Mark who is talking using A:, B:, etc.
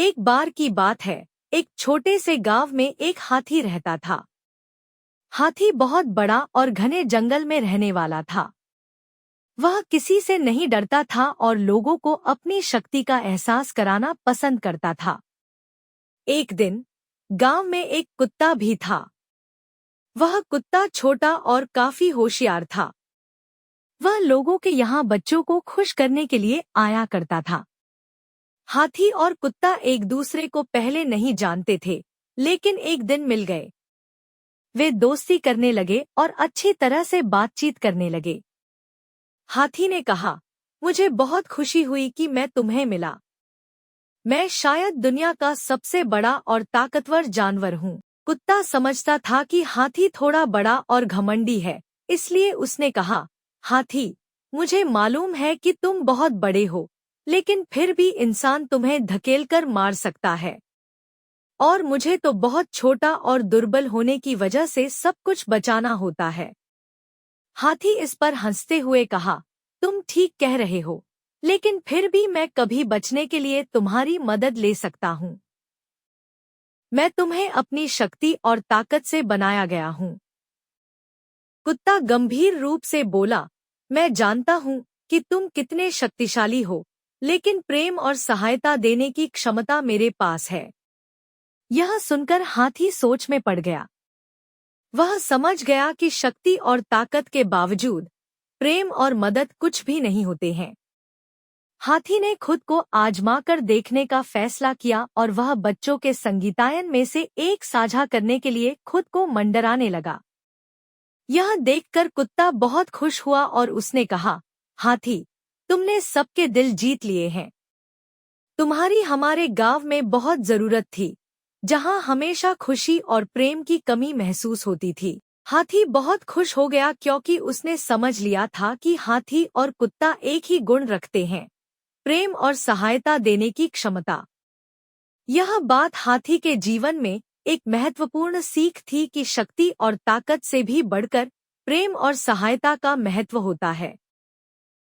A: एक बार की बात है, एक छोटे से गांव में एक हाथी रहता था। हाथी बहुत बड़ा और घने जंगल में रहने वाला था। वह किसी से नहीं डरता था और लोगों को अपनी शक्ति का एहसास कराना पसंद करता था। एक दिन गांव में एक कुत्ता भी था। वह कुत्ता छोटा और काफी होशियार था। वह लोगों के यहाँ बच्चों को खुश करने के लिए आया करता था। हाथी और कुत्ता एक दूसरे को पहले नहीं जानते थे, लेकिन एक दिन मिल गए। वे दोस्ती करने लगे और अच्छी तरह से बातचीत करने लगे। हाथी ने कहा, मुझे बहुत खुशी हुई कि मैं तुम्हें मिला। मैं शायद दुनिया का सबसे बड़ा और ताकतवर जानवर हूँ। कुत्ता समझता था कि हाथी थोड़ा बड़ा और घमंडी है, इसलिए उसने कहा, हाथी, मुझे मालूम है कि तुम बहुत बड़े हो, लेकिन फिर भी इंसान तुम्हें धकेलकर मार सकता है, और मुझे तो बहुत छोटा और दुर्बल होने की वजह से सब कुछ बचाना होता है। हाथी इस पर हंसते हुए कहा, तुम ठीक कह रहे हो, लेकिन फिर भी मैं कभी बचने के लिए तुम्हारी मदद ले सकता हूँ। मैं तुम्हें अपनी शक्ति और ताकत से बनाया गया हूँ। कुत्ता गंभीर रूप से बोला, मैं जानता हूँ कि तुम कितने शक्तिशाली हो, लेकिन प्रेम और सहायता देने की क्षमता मेरे पास है। यह सुनकर हाथी सोच में पड़ गया। वह समझ गया कि शक्ति और ताकत के बावजूद प्रेम और मदद कुछ भी नहीं होते हैं। हाथी ने खुद को आजमाकर देखने का फैसला किया और वह बच्चों के संगीतायन में से एक साझा करने के लिए खुद को मंडराने लगा। यह देखकर कुत्ता बहुत खुश हुआ और उसने कहा, हाथी, तुमने सबके दिल जीत लिए हैं। तुम्हारी हमारे गांव में बहुत जरूरत थी, जहां हमेशा खुशी और प्रेम की कमी महसूस होती थी। हाथी बहुत खुश हो गया क्योंकि उसने समझ लिया था कि हाथी और कुत्ता एक ही गुण रखते हैं, प्रेम और सहायता देने की क्षमता। यह बात हाथी के जीवन में एक महत्वपूर्ण सीख थी कि शक्ति और ताकत से भी बढ़कर प्रेम और सहायता का महत्व होता है।